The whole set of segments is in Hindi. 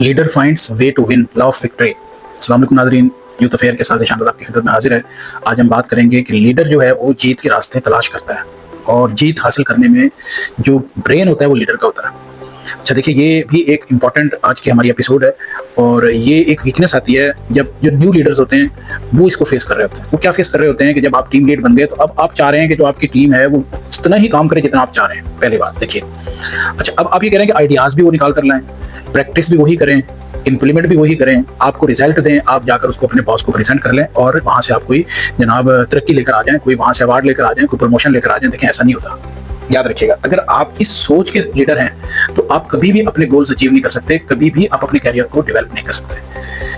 Leader finds way to win, law of victory. अस्सलाम वालेकुम नाज़रीन, यूथ अफेयर के साथ इशान आपकी खिदमत में हाजिर है। आज हम बात करेंगे कि लीडर जो है वो जीत के रास्ते तलाश करता है और जीत हासिल करने में जो ब्रेन होता है वो लीडर का होता है। अच्छा देखिए, ये भी एक इम्पॉर्टेंट आज की हमारी एपिसोड है और ये एक वीकनेस आती है जब जो न्यू लीडर्स होते हैं वो इसको फेस कर रहे होते हैं। वो क्या फेस कर रहे होते हैं कि जब आप टीम लीड बन गए तो अब आप चाह रहे हैं कि जो आपकी टीम है वो उतना ही काम करे जितना आप चाह रहे हैं। पहली बात देखिए। अच्छा, अब आप ये कह रहे हैं कि आइडियाज़ भी वो निकाल कर लाएं, प्रैक्टिस भी वही करें, इंप्लीमेंट भी वही करें, आपको रिजल्ट दें, आप जाकर उसको अपने बॉस को प्रेजेंट कर लें और वहाँ से आप कोई जनाब तरक्की लेकर आ जाएं, कोई वहाँ से अवार्ड लेकर आ जाएं, कोई प्रमोशन लेकर आ जाएं। देखें, ऐसा नहीं होता। याद रखिएगा, अगर आप इस सोच के लीडर हैं तो आप कभी भी अपने गोल्स अचीव नहीं कर सकते, कभी भी आप अपने कैरियर को डेवलप नहीं कर सकते।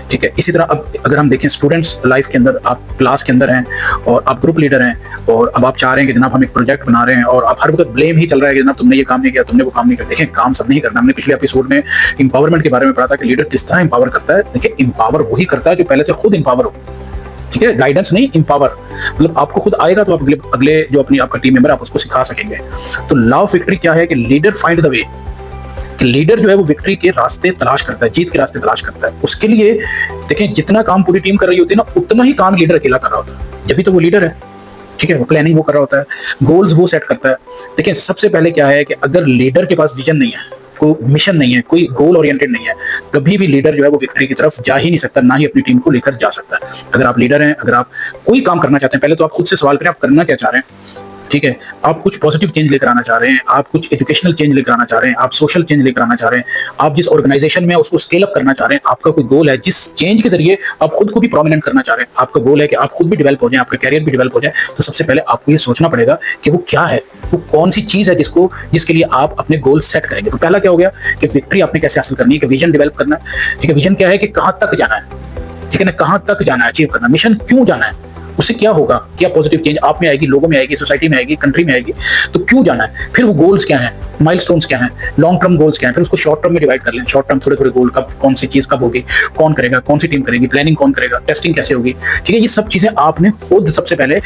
ठीक है। इसी तरह अब अगर हम देखें स्टूडेंट्स लाइफ के अंदर, आप क्लास के अंदर हैं और आप ग्रुप लीडर हैं और अब आप चाह रहे हैं कि जनाब हम एक प्रोजेक्ट बना रहे हैं और आप हर वक्त ब्लेम ही चल रहा है कि जनाब तुमने ये काम नहीं किया, तुमने वो काम नहीं किया। देखें, काम सब नहीं करना। हमने पिछले एपिसोड में इंपावरमेंट के बारे में पढ़ा था कि लीडर किस तरह इंपावर करता है। देखिए, इंपावर वही करता है जो पहले से खुद इंपावर हो। ठीक है, गाइडेंस नहीं, इंपावर। मतलब आपको खुद आएगा तो आप अगले जो अपनी आपका टीम मेंबर आप उसको सिखा सकेंगे। तो लॉ ऑफ विक्ट्री क्या है कि लीडर फाइंड द वे, कि लीडर जो है वो विक्ट्री के रास्ते तलाश करता है, जीत के रास्ते तलाश करता है। उसके लिए देखें, जितना काम पूरी टीम कर रही होती है ना, उतना ही काम लीडर अकेला कर रहा होता है, जब भी तो वो लीडर है। ठीक है, वो प्लानिंग वो कर रहा होता है, गोल्स वो सेट करता है। देखिए, सबसे पहले क्या है कि अगर लीडर के पास विजन नहीं है, कोई मिशन नहीं है, कोई गोल ओरिएंटेड नहीं है, कभी भी लीडर जो है वो विक्ट्री की तरफ जा ही नहीं सकता, ना ही अपनी टीम को लेकर जा सकता है। अगर आप लीडर हैं, अगर आप कोई काम करना चाहते हैं, पहले तो आप खुद से सवाल करें आप करना क्या चाह रहे हैं। ठीक है, आप कुछ पॉजिटिव चेंज लेकर आना चाह रहे हैं, आप कुछ एजुकेशनल चेंज लेकर आना चाह रहे हैं, आप सोशल चेंज लेकर आना चाह रहे हैं, आप जिस ऑर्गेनाइजेशन में उसको स्केल अप करना चाह रहे हैं, आपका कोई गोल है, जिस चेंज के जरिए आप खुद को भी प्रोमिनेंट करना चाह रहे हैं, आपका गोल है कि आप खुद भी डेवलप हो जाए, आपका कैरियर भी डेवलप हो जाए, तो सबसे पहले आपको ये सोचना पड़ेगा कि वो क्या है, वो कौन सी चीज है जिसके लिए आप अपने गोल सेट करेंगे। तो पहला क्या हो गया कि विक्ट्री आपने कैसे हासिल करनी है, कि विजन डेवलप करना है। ठीक है, विजन क्या है कि कहाँ तक जाना है, ठीक है ना, कहाँ तक जाना है, अचीव करना, मिशन क्यों जाना है, उससे क्या होगा, क्या पॉजिटिव चेंज आप में आएगी, लोगों में आएगी, सोसाइटी में आएगी, कंट्री में आएगी, तो क्यों जाना है। फिर वो गोल्स क्या हैं, माइलस्टोन्स क्या हैं, लॉन्ग टर्म गोल्स क्या हैं, फिर उसको शॉर्ट टर्म में डिवाइड कर लें। शॉर्ट टर्म थोड़े थोड़े गोल, कब कौन सी चीज़ कब होगी, कौन करेगा, कौन सी टीम करेगी, प्लानिंग कौन करेगा, टेस्टिंग कैसे होगी। ठीक है, ये सब चीज़ें आपने खुद सबसे पहले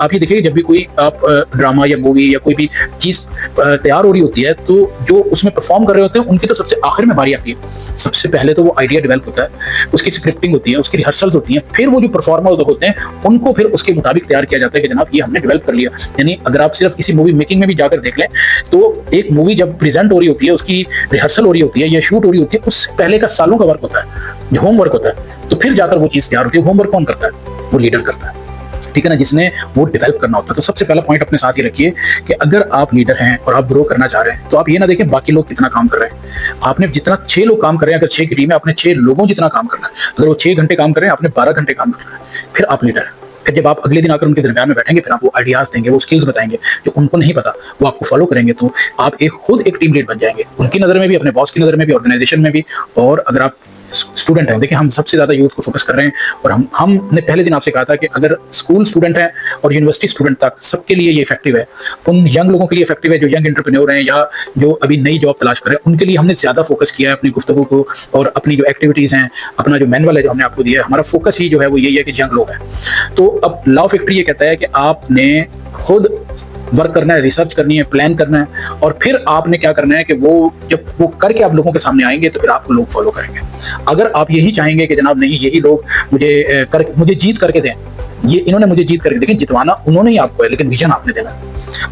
आप ये देखिए, जब भी कोई आप ड्रामा या मूवी या कोई भी चीज़ तैयार हो रही होती है तो जो उसमें परफॉर्म कर रहे होते हैं उनकी तो सबसे आखिर में बारी आती है। सबसे पहले तो वो आइडिया डेवलप होता है, उसकी स्क्रिप्टिंग होती है, उसकी रिहर्सल्स होती हैं, फिर वो जो परफॉर्मर होते हैं उनको फिर उसके मुताबिक तैयार किया जाता है कि जनाब ये हमने डेवलप कर लिया। यानी अगर आप सिर्फ किसी मूवी मेकिंग में भी जाकर देख लें तो एक मूवी जब प्रेजेंट हो रही होती है, उसकी रिहर्सल हो रही होती है या शूट हो रही होती है, उससे पहले का सालों का वर्क होता है, होमवर्क होता है, तो फिर जाकर वो चीज़ तैयार होती है। होमवर्क कौन करता है, वो लीडर करता है। ठीक है ना, जिसने वो डेवलप करना होता है। तो सबसे पहला पॉइंट अपने साथ ही रखिए कि अगर आप लीडर हैं और आप ग्रो करना चाह रहे हैं तो आप ये ना देखें बाकी लोग कितना काम कर रहे हैं। आपने जितना 6 लोग काम कर रहे हैं, अगर 6 की टीम है, आपने 6 लोगों जितना काम करना है। अगर वो 6 घंटे काम कर रहे हैं, आपने 12 घंटे काम करना है, फिर आप लीडर हैं। फिर जब आप अगले दिन आकर उनके दरमियान में बैठेंगे, फिर आप वो आइडियाज देंगे, वो स्किल्स बताएंगे जो उनको नहीं पता, वो आपको फॉलो करेंगे, तो आप खुद एक टीम लीड बन जाएंगे, उनकी नज़र में भी, अपने बॉस की नज़र में भी, ऑर्गेनाइजेशन में भी। और अगर आप स्टूडेंट हैं, देखिए हम सबसे ज़्यादा यूथ को फोकस कर रहे हैं और हमने पहले दिन आपसे कहा था कि अगर स्कूल स्टूडेंट हैं और यूनिवर्सिटी स्टूडेंट तक, सबके लिए ये इफेक्टिव है। उन यंग लोगों के लिए इफेक्टिव है जो यंग एंटरप्रेन्योर हैं या जो अभी नई जॉब तलाश कर रहे हैं, उनके लिए हमने ज़्यादा फोकस किया है अपनी गुफ्तगू को और अपनी जो एक्टिविटीज़ हैं, अपना जो मैनुअल है जो हमने आपको दिया है, हमारा फोकस ही जो है वो यही है कि यंग लोग हैं। तो अब लॉ ऑफ विक्ट्री ये कहता है कि आपने खुद वर्क करना है, रिसर्च करनी है, प्लान करना है और फिर आपने क्या करना है कि वो जब वो करके आप लोगों के सामने आएंगे तो फिर आपको लोग फॉलो करेंगे। अगर आप यही चाहेंगे कि जनाब नहीं, यही लोग मुझे जीत करके दें, ये इन्होंने मुझे जीत करके, देखिए जितवाना उन्होंने ही आपको है, लेकिन विजन आपने देना,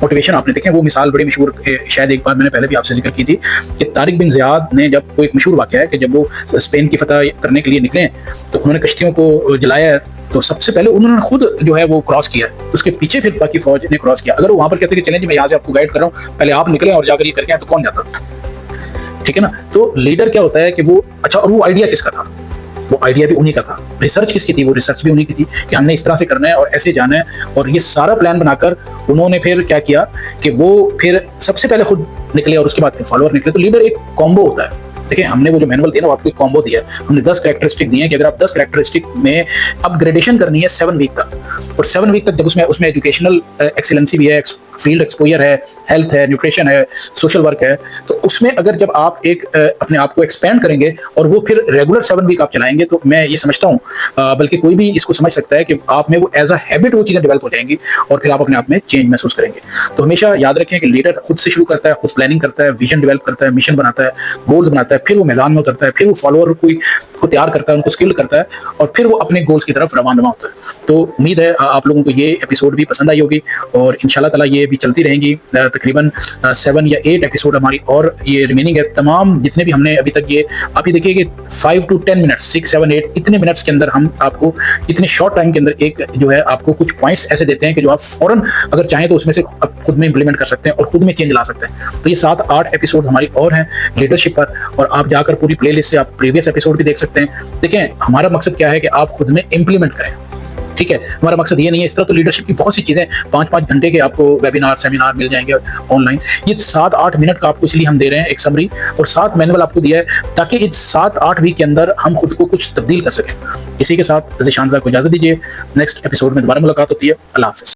मोटिवेशन आपने। देखें वो मिसाल बड़ी मशहूर, शायद एक बार मैंने पहले भी आपसे जिक्र की थी कि तारिक बिन ज़ियाद ने, जब कोई एक मशहूर वाक़या है कि जब वो स्पेन की फतह करने के लिए निकले तो उन्होंने कश्तियों को जलाया, तो सबसे पहले उन्होंने खुद जो है वो क्रॉस किया, उसके पीछे फिर बाकी फौज ने क्रॉस किया। अगर वो वहाँ पर कहते कि चलें जी मैं यहाँ से आपको गाइड कर रहा हूँ, पहले आप निकलें और जाकर ये करके आए, तो कौन जाता। ठीक है ना, तो लीडर क्या होता है कि वो, अच्छा, और वो आइडिया किसका था, वो आइडिया भी उन्हीं का था। रिसर्च किसकी थी, वो रिसर्च भी उन्हीं की थी कि हमने इस तरह से करना है और ऐसे जाना है। और ये सारा प्लान बनाकर उन्होंने फिर क्या किया कि वो फिर सबसे पहले खुद निकले और उसके बाद फिर फॉलोअर निकले। तो लीडर एक कॉम्बो होता है। देखिए हमने वो जो मैनुअल दिया ना, वो आपको एक कॉम्बो दिया है। हमने 10 कैरेक्टरिस्टिक दिए हैं कि अगर आप 10 कैरेक्टरिस्टिक में अपग्रेडेशन करनी है 7 वीक तक, और 7 वीक तक जब उसमें एजुकेशनल एक्सीलेंसी भी है, फील्ड एक्सपोजर है, हेल्थ है, न्यूट्रिशन है, सोशल वर्क है, तो उसमें अगर जब आप एक अपने आप को एक्सपेंड करेंगे और वो फिर रेगुलर 7 वीक आप चलाएंगे, तो मैं ये समझता हूँ बल्कि कोई भी इसको समझ सकता है कि आप में वो एज अ हैबिट वो चीज़ें डेवलप हो जाएंगी और फिर आप अपने आप में चेंज महसूस करेंगे। तो हमेशा याद रखें कि लीडर खुद से शुरू करता है, खुद प्लानिंग करता है, विजन डेवलप करता है, मिशन बनाता है, गोल्स बनाता है, फिर वो मैदान में उतरता है, फिर वो फॉलोअर को तैयार करता है, उनको स्किल करता है और फिर वो अपने गोल्स की तरफ रवाना होता है। तो उम्मीद है आप लोगों को ये एपिसोड भी पसंद आई होगी और इंशाल्लाह ताला ये भी चलती रहेंगी। तकरीबन 7 या 8 एपिसोड हमारी और ये रिमेनिंग है। तमाम जितने भी हमने अभी तक ये आप ये देखिए कि 5 to 10 मिनट्स, 6, 7, 8 इतने मिनट्स के अंदर हम आपको इतने शॉर्ट टाइम के अंदर एक जो है आपको कुछ पॉइंट्स ऐसे देते हैं कि जो आप फौरन अगर चाहें तो उसमें से खुद में इंप्लीमेंट कर सकते हैं और खुद में चेंज ला सकते हैं। तो ये 7-8 एपिसोड हमारी और हैं लीडरशिप पर और आप जाकर पूरी प्लेलिस्ट से आप प्रीवियस एपिसोड भी देख सकते हैं। देखें, हमारा मकसद क्या है कि आप खुद में इंप्लीमेंट करें, ठीक है। हमारा मकसद ये नहीं है, इस तरह तो लीडरशिप की बहुत सी चीज़ें 5-5 घंटे के आपको वेबिनार सेमिनार मिल जाएंगे ऑनलाइन। ये 7-8 मिनट का आपको इसलिए हम दे रहे हैं एक समरी और 7 मैनुअल आपको दिया है ताकि इस 7-8 वीक के अंदर हम खुद को कुछ तब्दील कर सकें। इसी के साथ ज़ीशान को इजाज़त दीजिए। नेक्स्ट एपिसोड में दोबारा मुलाकात होती है। अल्लाह हाफ़िज़।